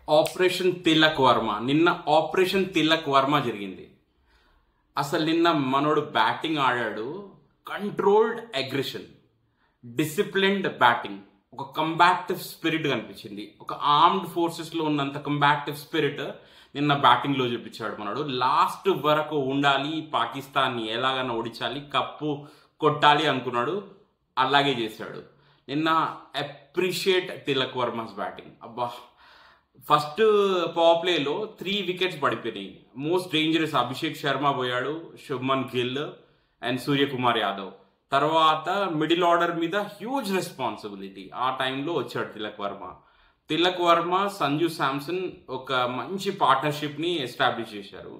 Operation Tilak Varma. నిన్న operation Tilak Varma జరిగింది. అసలు నిన్న మనోడు బ్యాటింగ్ ఆడాడు. కంట్రోల్డ్ అగ్రెషన్, డిసిప్లిన్డ్ బ్యాటింగ్, ఒక కంబాక్టివ్ స్పిరిట్ కనిపించింది. ఒక ఆర్మ్డ్ ఫోర్సెస్లో ఉన్నంత కంబాక్టివ్ స్పిరిట్ నిన్న బ్యాటింగ్లో చూపించాడు మనోడు. లాస్ట్ వరకు ఉండాలి, పాకిస్తాన్ని ఎలాగైనా ఓడించాలి, కప్పు కొట్టాలి అనుకున్నాడు. అలాగే చేశాడు. నిన్న అప్రిషియేట్ తిలక్ వర్మస్ బ్యాటింగ్. అబ్బా, ఫస్ట్ పవర్ ప్లేలో 3 వికెట్స్ పడిపోయినాయి. మోస్ట్ డేంజరస్ అభిషేక్ శర్మ పోయాడు, శుభ్మన్ గిల్ అండ్ సూర్యకుమార్ యాదవ్. తర్వాత మిడిల్ ఆర్డర్ మీద హ్యూజ్ రెస్పాన్సిబిలిటీ ఆ టైంలో వచ్చాడు తిలక్ వర్మ. తిలక్ వర్మ, సంజు శాంసన్ ఒక మంచి పార్ట్నర్షిప్ని ఎస్టాబ్లిష్ చేశారు.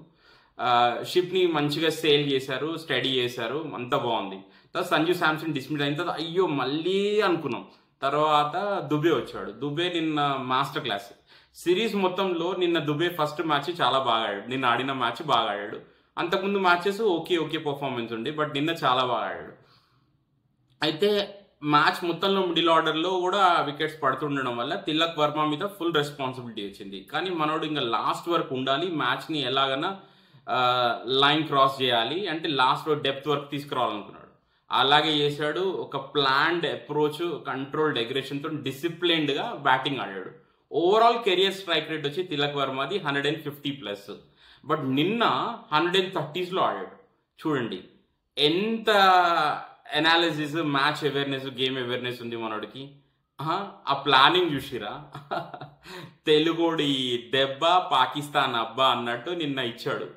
షిప్ని మంచిగా సేల్ చేశారు, స్టడీ చేశారు, అంతా బాగుంది. తర్వాత సంజు శాంసన్ డిస్మిస్ అయిన తర్వాత అయ్యో మళ్ళీ అనుకున్నాం. తర్వాత దుబే వచ్చాడు. దుబే నిన్న మాస్టర్ క్లాస్. సిరీస్ మొత్తంలో నిన్న దుబే ఫస్ట్ మ్యాచ్ చాలా బాగా ఆడాడు. నిన్న ఆడిన మ్యాచ్ బాగా ఆడాడు. అంతకుముందు మ్యాచెస్ ఓకే పర్ఫార్మెన్స్ ఉండే, బట్ నిన్న చాలా బాగా ఆడాడు. అయితే మ్యాచ్ మొత్తంలో మిడిల్ ఆర్డర్లో కూడా వికెట్స్ పడుతుండడం వల్ల తిలక్ వర్మ మీద ఫుల్ రెస్పాన్సిబిలిటీ వచ్చింది. కానీ మనోడు ఇంకా లాస్ట్ వరకు ఉండాలి, మ్యాచ్ని ఎలాగైనా లైన్ క్రాస్ చేయాలి అంటే లాస్ట్ డెప్త్ వర్క్ తీసుకురావాలనుకున్నాడు. అలాగే చేశాడు. ఒక ప్లాన్డ్ అప్రోచ్, కంట్రోల్డ్ అగ్రెషన్తో డిసిప్లిన్డ్గా బ్యాటింగ్ ఆడాడు. ఓవరాల్ కెరియర్ స్ట్రైక్ రేట్ వచ్చి తిలక్ వర్మది 150+. బట్ నిన్న 130s ఆడాడు. చూడండి ఎంత analysis, match awareness, game awareness ఉంది మనోడికి. ఆ ప్లానింగ్ చూసిరా, తెలుగుడి దెబ్బ పాకిస్తాన్ అబ్బా అన్నట్టు నిన్న ఇచ్చాడు.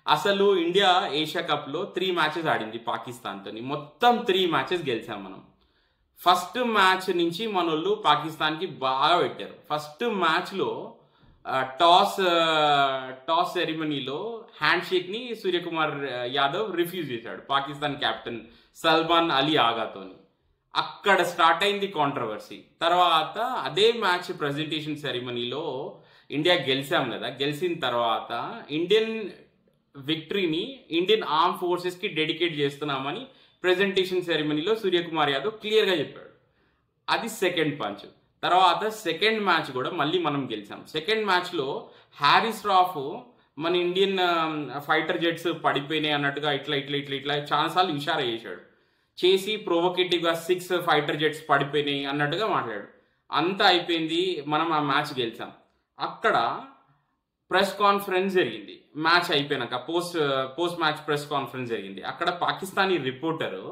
అసలు ఇండియా ఏషియా కప్లో 3 మ్యాచెస్ ఆడింది పాకిస్తాన్తో. మొత్తం 3 మ్యాచెస్ గెలిచాం మనం. ఫస్ట్ మ్యాచ్ నుంచి మనోళ్ళు పాకిస్తాన్కి బాగా పెట్టారు. ఫస్ట్ మ్యాచ్లో టాస్ సెరిమనీలో హ్యాండ్ షేక్ని సూర్యకుమార్ యాదవ్ రిఫ్యూజ్ చేశాడు పాకిస్తాన్ కెప్టెన్ సల్మాన్ అలీ ఆగాతోని. అక్కడ స్టార్ట్ అయింది కాంట్రవర్సీ. తర్వాత అదే మ్యాచ్ ప్రెజెంటేషన్ సెరిమనీలో ఇండియా గెలిచాం కదా, గెలిచిన తర్వాత ఇండియన్ విక్టరీని ఇండియన్ ఆర్మ్ ఫోర్సెస్కి డెడికేట్ చేస్తున్నామని ప్రెజెంటేషన్ సెరిమనీలో సూర్యకుమార్ యాదవ్ క్లియర్గా చెప్పాడు. అది సెకండ్ పంచ్. తర్వాత సెకండ్ మ్యాచ్ కూడా మళ్ళీ మనం గెలిచాం. సెకండ్ మ్యాచ్లో హ్యారిస్ రాఫ్ మన ఇండియన్ ఫైటర్ జెట్స్ పడిపోయినాయి అన్నట్టుగా ఇట్లా చాలాసార్లు ఇషారా చేసి ప్రొవోకేటివ్గా 6 ఫైటర్ జెట్స్ పడిపోయినాయి అన్నట్టుగా మాట్లాడాడు. అంతా అయిపోయింది, మనం ఆ మ్యాచ్ గెలిచాం. అక్కడ ప్రెస్ కాన్ఫరెన్స్ జరిగింది. మ్యాచ్ అయిపోయినాక పోస్ట్ మ్యాచ్ ప్రెస్ కాన్ఫరెన్స్ జరిగింది. అక్కడ పాకిస్తానీ రిపోర్టరు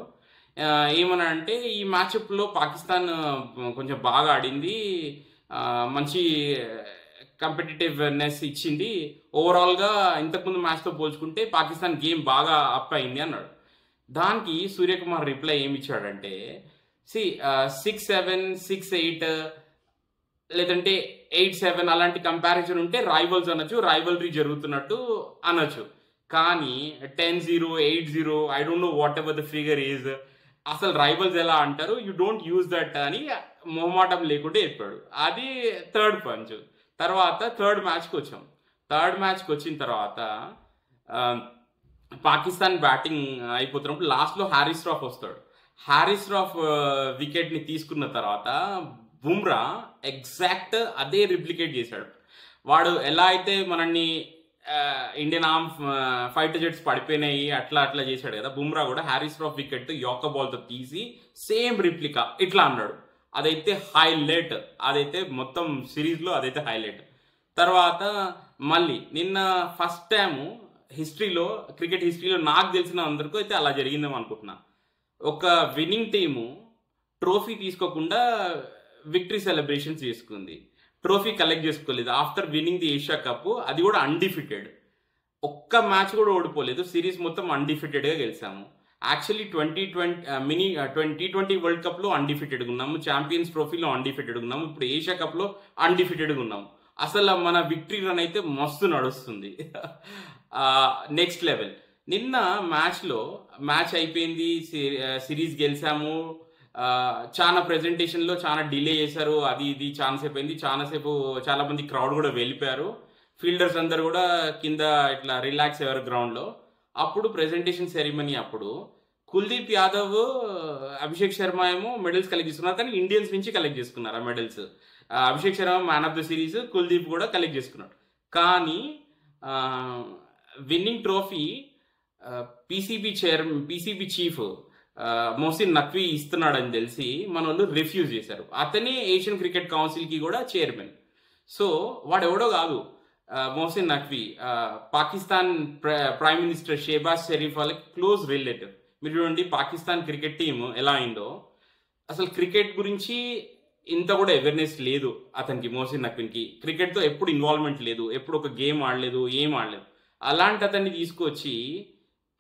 ఏమన్నా అంటే, ఈ మ్యాచ్లో పాకిస్తాన్ కొంచెం బాగా ఆడింది, మంచి కాంపిటేటివ్నెస్ ఇచ్చింది, ఓవరాల్గా ఇంతకుముందు మ్యాచ్తో పోల్చుకుంటే పాకిస్తాన్ గేమ్ బాగా అప్ అయింది అన్నాడు. దానికి సూర్యకుమార్ రిప్లై ఏమి ఇచ్చాడంటే, 6-7, 6-8 లేదంటే 8-7 అలాంటి కంపారిజన్ ఉంటే రైవల్స్ అనొచ్చు, రైవల్రీ జరుగుతున్నట్టు అనొచ్చు. కానీ 10-0, 8-0, I don't know what ever the figure is, అసలు రైవల్స్ ఎలా అంటారు, యూ డోంట్ యూజ్ దట్ అని మొహమాటం లేకుంటే చెప్పాడు. అది థర్డ్ పంచ్. తర్వాత థర్డ్ మ్యాచ్కి వచ్చాం. థర్డ్ మ్యాచ్కి వచ్చిన తర్వాత పాకిస్తాన్ బ్యాటింగ్ అయిపోతున్నప్పుడు లాస్ట్లో హ్యారిస్ రాఫ్ వస్తాడు. హ్యారిస్ రాఫ్ వికెట్ని తీసుకున్న తర్వాత బుమ్రా ఎగ్జాక్ట్ అదే రిప్లికేట్ చేశాడు. వాడు ఎలా అయితే మనల్ని ఇండియన్ ఆర్మ్ ఫైటర్ జెట్స్ పడిపోయినాయి అట్లా చేశాడు కదా, బుమ్రా కూడా హ్యారిస్ రాఫ్ వికెట్ యార్కర్ బాల్తో తీసి సేమ్ రిప్లికా ఇట్లా అన్నాడు. అదైతే హైలైట్, అదైతే మొత్తం సిరీస్లో అదైతే హైలైట్. తర్వాత మళ్ళీ నిన్న ఫస్ట్ టైము హిస్టరీలో, క్రికెట్ హిస్టరీలో నాకు తెలిసిన అందరికీ అయితే అలా జరిగిందేమో అనుకుంటున్నా. ఒక విన్నింగ్ టీము ట్రోఫీ తీసుకోకుండా విక్టరీ సెలబ్రేషన్స్ చేసుకుంది, ట్రోఫీ కలెక్ట్ చేసుకోలేదు after winning the Asia cup. అది కూడా అన్డిఫిటెడ్, ఒక్క మ్యాచ్ కూడా ఓడిపోలేదు, సిరీస్ మొత్తం అన్డిఫిటెడ్గా గెలిచాము. యాక్చువల్లీ 2020 వరల్డ్ కప్లో అన్డిఫిటెడ్గా ఉన్నాము, ఛాంపియన్స్ ట్రోఫీలో అన్డిఫిటెడ్గా ఉన్నాము, ఇప్పుడు ఏషియా కప్లో అన్డిఫిటెడ్గా ఉన్నాము. అసలు మన విక్టరీ రన్ అయితే మస్తు నడుస్తుంది, నెక్స్ట్ లెవెల్. నిన్న మ్యాచ్ అయిపోయింది, సిరీస్ గెలిచాము. చాలా ప్రెజెంటేషన్లో చాలా డిలే చేశారు, అది ఇది చాలాసేపు అయింది. చాలా మంది క్రౌడ్ కూడా వెళ్ళిపోయారు. ఫీల్డర్స్ అందరు కూడా కింద ఇట్లా రిలాక్స్ అయ్యారు గ్రౌండ్లో. అప్పుడు ప్రెజెంటేషన్ సెరిమనీ అప్పుడు కుల్దీప్ యాదవ్, అభిషేక్ శర్మ ఏమో మెడల్స్ కలెక్ట్ చేసుకున్నారు, కానీ ఇండియన్స్ నుంచి కలెక్ట్ చేసుకున్నారు ఆ medals. Abhishek Sharma man of the series, Kuldeep కూడా కలెక్ట్ చేసుకున్నాడు. కానీ winning trophy PCB chief Mohsin Naqvi ఇస్తున్నాడని తెలిసి మన వాళ్ళు రిఫ్యూజ్ చేశారు. అతనే ఏషియన్ క్రికెట్ కౌన్సిల్కి కూడా చైర్మన్. సో వాడెవడో కాదు, మొహసిన్ నఖ్వీ పాకిస్తాన్ ప్రైమ్ మినిస్టర్ షేబాజ్ షరీఫ్ వాళ్ళకి క్లోజ్ రిలేటివ్. మీరు చూడండి పాకిస్తాన్ క్రికెట్ టీం ఎలా అయిందో. అసలు క్రికెట్ గురించి ఇంత కూడా అవేర్నెస్ లేదు అతనికి, మొహసిన్ నఖ్వీకి. క్రికెట్తో ఎప్పుడు ఇన్వాల్వ్మెంట్ లేదు, ఎప్పుడు ఒక గేమ్ ఆడలేదు, ఏం ఆడలేదు. అలాంటి అతన్ని తీసుకొచ్చి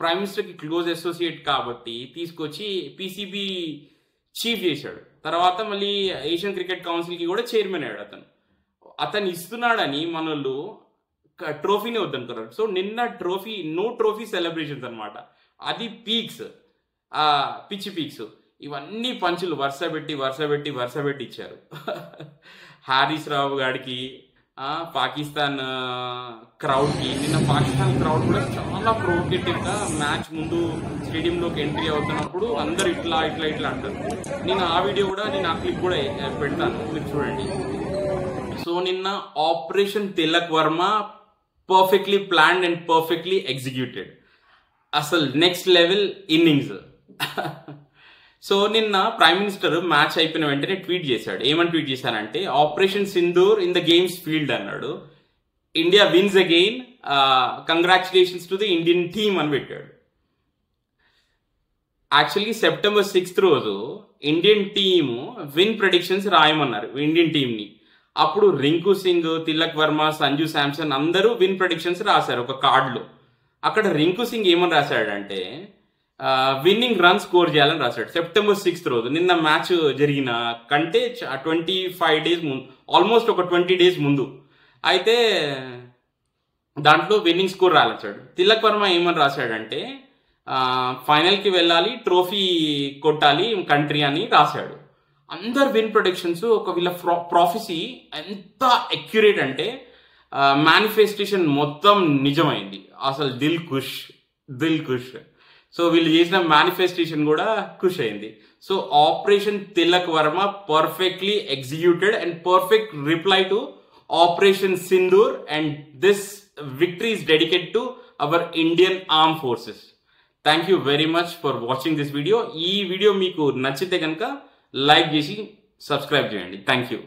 ప్రైమ్ మినిస్టర్కి క్లోజ్ అసోసియేట్ కాబట్టి తీసుకొచ్చి పీసీబీ చీఫ్ చేశాడు. తర్వాత మళ్ళీ ఏషియన్ క్రికెట్ కౌన్సిల్కి కూడా చైర్మన్ అయ్యాడు అతను ఇస్తున్నాడని మనోళ్ళు ట్రోఫీనే వద్దనుకున్నారు. సో నిన్న ట్రోఫీ, నో ట్రోఫీ సెలబ్రేషన్స్ అనమాట. అది పీక్స్, పిచ్చి పీక్స్. ఇవన్నీ పంచులు వరుస పెట్టి ఇచ్చారు. హారీస్ రావు గారికి, పాకిస్తాన్ క్రౌడ్కి. నిన్న పాకిస్తాన్ క్రౌడ్ కూడా చాలా ప్రొవోకేటివ్గా మ్యాచ్ ముందు స్టేడియంలోకి ఎంట్రీ అవుతున్నప్పుడు అందరు ఇట్లా అంటారు. నేను ఆ వీడియో కూడా, నేను ఆ క్లిప్ కూడా పెడతాను, మీరు చూడండి. సో నిన్న operation Tilak Varma perfectly planned and perfectly executed. అసలు నెక్స్ట్ లెవెల్ ఇన్నింగ్స్. సో నిన్న ప్రైమ్ మినిస్టర్ మ్యాచ్ అయిపోయిన వెంటనే ట్వీట్ చేశాడు. ఏమని ట్వీట్ చేశానంటే, operation Sindoor in the games field అన్నాడు. India wins again, congratulations to the Indian team అని పెట్టాడు. యాక్చువల్లీ September 6th రోజు ఇండియన్ టీమ్ విన్ ప్రెడిక్షన్స్ రాయమన్నారు ఇండియన్ టీమ్ని. అప్పుడు రింకు సింగ్, తిలక్ వర్మ, సంజు శాంసన్ అందరూ విన్ ప్రెడిక్షన్స్ రాశారు ఒక కార్డులో. అక్కడ రింకు సింగ్ ఏమని రాశాడంటే, విన్నింగ్ రన్ స్కోర్ చేయాలని రాశాడు September 6th రోజు. నిన్న మ్యాచ్ జరిగిన కంటే 25 days ముందు, ఆల్మోస్ట్ ఒక 20 days ముందు. అయితే దాంట్లో విన్నింగ్ స్కోర్ రాశాడు. తిలక్ వర్మ ఏమని రాశాడంటే, ఫైనల్కి వెళ్ళాలి, ట్రోఫీ కొట్టాలి కంట్రీ అని రాశాడు. అందరు విన్ ప్రొడిక్షన్స్, ఒక వీళ్ళ ప్రాఫెసీ ఎంత అక్యురేట్ అంటే మేనిఫెస్టేషన్ మొత్తం నిజమైంది. అసలు దిల్ ఖుష్. సో వీళ్ళు చేసిన మేనిఫెస్టేషన్ కూడా ఖుష్ అయింది. So operation Tilak Varma perfectly executed and perfect reply to operation Sindoor, and this victory is dedicated to our Indian Armed Forces. Thank you very much for watching this video. ఈ video మీకు నచ్చితే కనుక లైక్ చేసి subscribe చేయండి. Thank you.